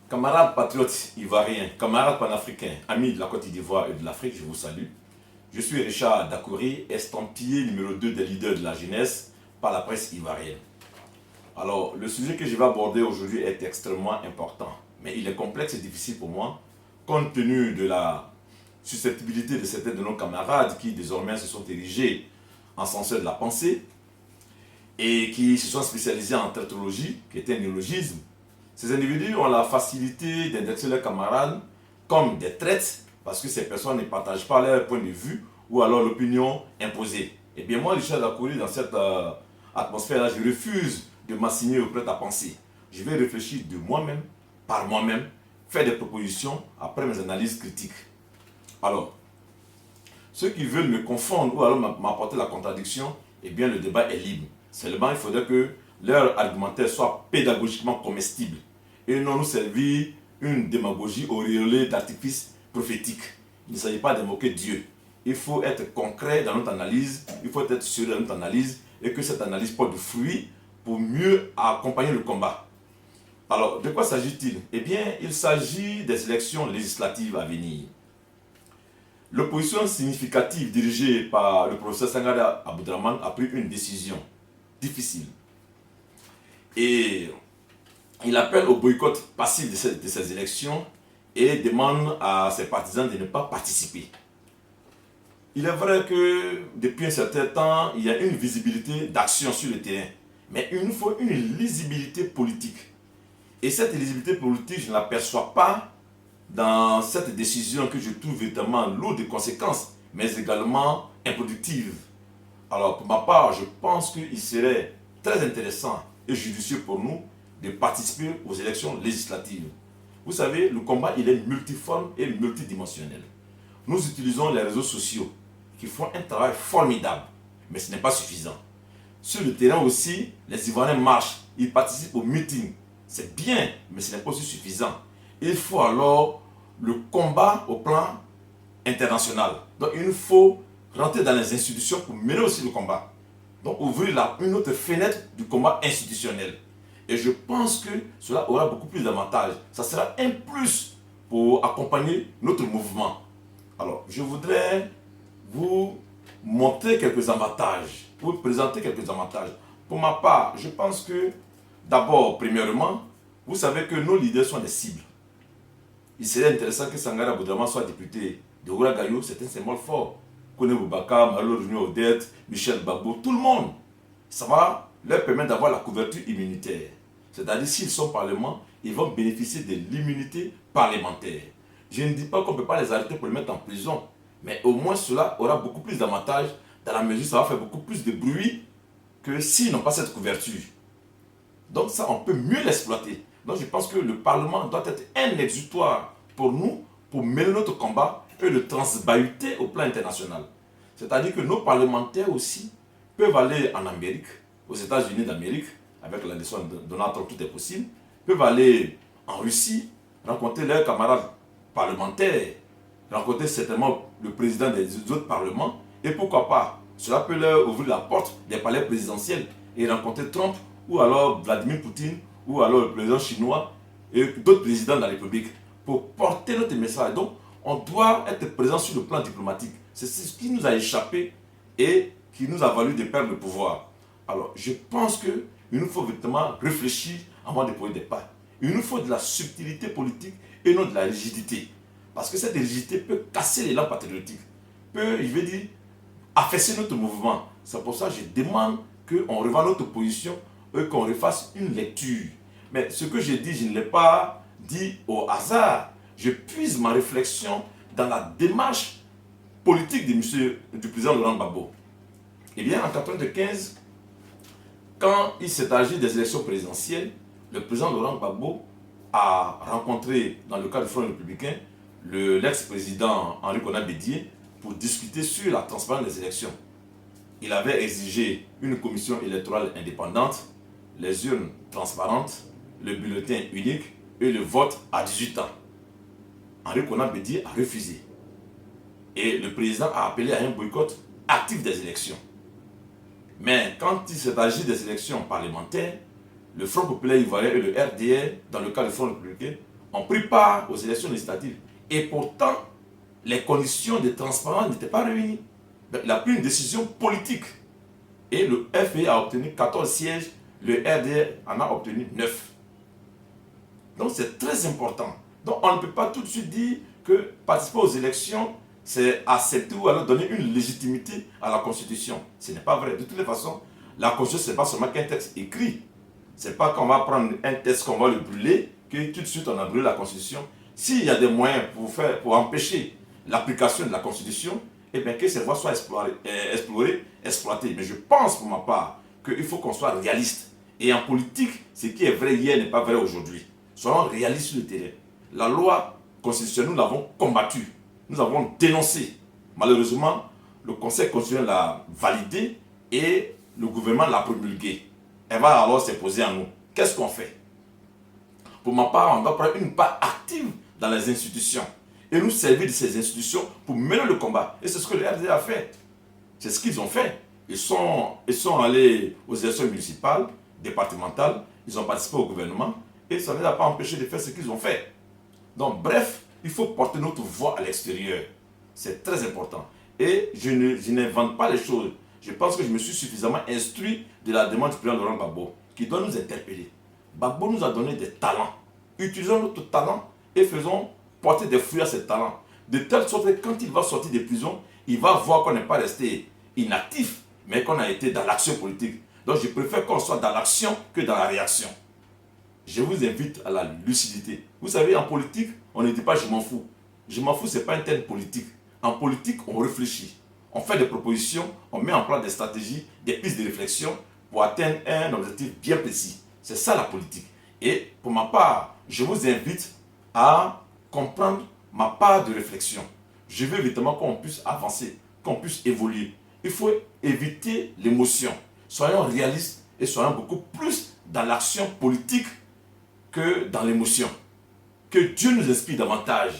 Camarades patriotes ivoiriens, camarades panafricains, amis de la Côte d'Ivoire et de l'Afrique, je vous salue. Je suis Richard Dakouri, estampillé numéro 2 des leaders de la jeunesse par la presse ivoirienne. Alors, le sujet que je vais aborder aujourd'hui est extrêmement important, mais il est complexe et difficile pour moi, compte tenu de la susceptibilité de certains de nos camarades qui désormais se sont érigés en censeurs de la pensée et qui se sont spécialisés en traitologie, qui est un néologisme. Ces individus ont la facilité d'indexer leurs camarades comme des traites parce que ces personnes ne partagent pas leur point de vue ou alors l'opinion imposée. Et bien moi, Richard Dakouri, dans cette atmosphère-là, je refuse de m'assigner au prêt à penser. Je vais réfléchir de moi-même, par moi-même, faire des propositions après mes analyses critiques. Alors, ceux qui veulent me confondre ou alors m'apporter la contradiction, eh bien le débat est libre. Seulement, il faudrait que leur argumentaire soit pédagogiquement comestible et non nous servir une démagogie auréolée d'artifices prophétiques. Il ne s'agit pas de moquer Dieu. Il faut être concret dans notre analyse, il faut être sérieux dans notre analyse et que cette analyse porte du fruit pour mieux accompagner le combat. Alors, de quoi s'agit-il? Eh bien, il s'agit des élections législatives à venir. L'opposition significative dirigée par le professeur Sangaré Aboudraman a pris une décision difficile. Et il appelle au boycott passif de ces élections et demande à ses partisans de ne pas participer. Il est vrai que depuis un certain temps, il y a une visibilité d'action sur le terrain. Mais il nous faut une lisibilité politique. Et cette lisibilité politique, je ne l'aperçois pas dans cette décision que je trouve véritablement lourde de conséquences, mais également improductive. Alors, pour ma part, je pense qu'il serait très intéressant et judicieux pour nous de participer aux élections législatives. Vous savez, le combat, il est multiforme et multidimensionnel. Nous utilisons les réseaux sociaux qui font un travail formidable, mais ce n'est pas suffisant. Sur le terrain aussi, les Ivoiriens marchent, ils participent aux meetings. C'est bien, mais ce n'est pas aussi suffisant. Il faut alors le combat au plan international. Donc il nous faut rentrer dans les institutions pour mener aussi le combat. Donc ouvrir une autre fenêtre du combat institutionnel. Et je pense que cela aura beaucoup plus d'avantages. Ça sera un plus pour accompagner notre mouvement. Alors, je voudrais vous montrer quelques avantages, vous présenter quelques avantages. Pour ma part, je pense que d'abord, premièrement, vous savez que nos leaders sont des cibles. Il serait intéressant que Sangaré Aboudraman soit député de Ouagadougou, c'est un symbole fort. Kone Boubaka, Malo Junior Odette, Michel Babou, tout le monde. Ça va leur permettre d'avoir la couverture immunitaire. C'est-à-dire, s'ils sont au Parlement, ils vont bénéficier de l'immunité parlementaire. Je ne dis pas qu'on ne peut pas les arrêter pour les mettre en prison, mais au moins cela aura beaucoup plus d'avantages dans la mesure où ça va faire beaucoup plus de bruit que s'ils n'ont pas cette couverture. Donc ça, on peut mieux l'exploiter. Donc je pense que le Parlement doit être un exutoire pour nous, pour mener notre combat et le transbahuter au plan international. C'est-à-dire que nos parlementaires aussi peuvent aller en Amérique, aux États-Unis d'Amérique, avec la décision de Donald Trump, tout est possible, peuvent aller en Russie, rencontrer leurs camarades parlementaires, rencontrer certainement le président des autres parlements, et pourquoi pas, cela peut leur ouvrir la porte des palais présidentiels et rencontrer Trump, ou alors Vladimir Poutine, ou alors le président chinois, et d'autres présidents de la République, pour porter notre message. Donc, on doit être présent sur le plan diplomatique. C'est ce qui nous a échappé et qui nous a valu de perdre le pouvoir. Alors, je pense qu'il nous faut véritablement réfléchir avant de poser des pas. Il nous faut de la subtilité politique et non de la rigidité. Parce que cette rigidité peut casser l'élan patriotique, peut, je veux dire, affaisser notre mouvement. C'est pour ça que je demande qu'on revoie notre position et qu'on refasse une lecture. Mais ce que j'ai dit, je ne l'ai pas dit au hasard. Je puise ma réflexion dans la démarche politique du président Laurent Gbagbo. Eh bien, en 1995, quand il s'est agi des élections présidentielles, le président Laurent Gbagbo a rencontré, dans le cadre du Front républicain, l'ex-président Henri Konan Bédié pour discuter sur la transparence des élections. Il avait exigé une commission électorale indépendante, les urnes transparentes, le bulletin unique et le vote à 18 ans. Henri Konan Bédié a refusé. Et le président a appelé à un boycott actif des élections. Mais quand il s'est agi des élections parlementaires, le Front populaire ivoirien et le RDR, dans le cas du Front républicain, ont pris part aux élections législatives. Et pourtant, les conditions de transparence n'étaient pas réunies. Il a pris une décision politique. Et le FPI a obtenu 14 sièges, le RDR en a obtenu 9. Donc c'est très important. Donc on ne peut pas tout de suite dire que participer aux élections, c'est accepter ou alors donner une légitimité à la Constitution. Ce n'est pas vrai. De toutes les façons, la Constitution, ce n'est pas seulement qu'un texte écrit. Ce n'est pas qu'on va prendre un texte, qu'on va le brûler, que tout de suite on a brûlé la Constitution. S'il y a des moyens pour empêcher l'application de la Constitution, eh bien que ces voies soient exploitées. Mais je pense pour ma part qu'il faut qu'on soit réaliste. Et en politique, ce qui est vrai hier n'est pas vrai aujourd'hui. Soyons réalistes sur le terrain. La loi constitutionnelle, nous l'avons combattue. Nous avons dénoncé. Malheureusement, le Conseil constitutionnel l'a validée et le gouvernement l'a promulguée. Elle va alors s'imposer à nous. Qu'est-ce qu'on fait? Pour ma part, on doit prendre une part active dans les institutions et nous servir de ces institutions pour mener le combat. Et c'est ce que le RDA a fait. C'est ce qu'ils ont fait. Ils sont allés aux élections municipales, départementales, ils ont participé au gouvernement et ça ne les a pas empêchés de faire ce qu'ils ont fait. Donc bref, il faut porter notre voix à l'extérieur. C'est très important. Et je n'invente pas les choses. Je pense que je me suis suffisamment instruit de la demande du président Laurent Gbagbo, qui doit nous interpeller. Gbagbo nous a donné des talents. Utilisons notre talent et faisons porter des fruits à ces talents. De telle sorte que quand il va sortir de prison, il va voir qu'on n'est pas resté inactif, mais qu'on a été dans l'action politique. Donc je préfère qu'on soit dans l'action que dans la réaction. Je vous invite à la lucidité. Vous savez, en politique, on ne dit pas je m'en fous. Je m'en fous, ce n'est pas un terme politique. En politique, on réfléchit. On fait des propositions, on met en place des stratégies, des pistes de réflexion pour atteindre un objectif bien précis. C'est ça la politique. Et pour ma part, je vous invite à comprendre ma part de réflexion. Je veux évidemment qu'on puisse avancer, qu'on puisse évoluer. Il faut éviter l'émotion. Soyons réalistes et soyons beaucoup plus dans l'action politique que dans l'émotion. Que Dieu nous inspire davantage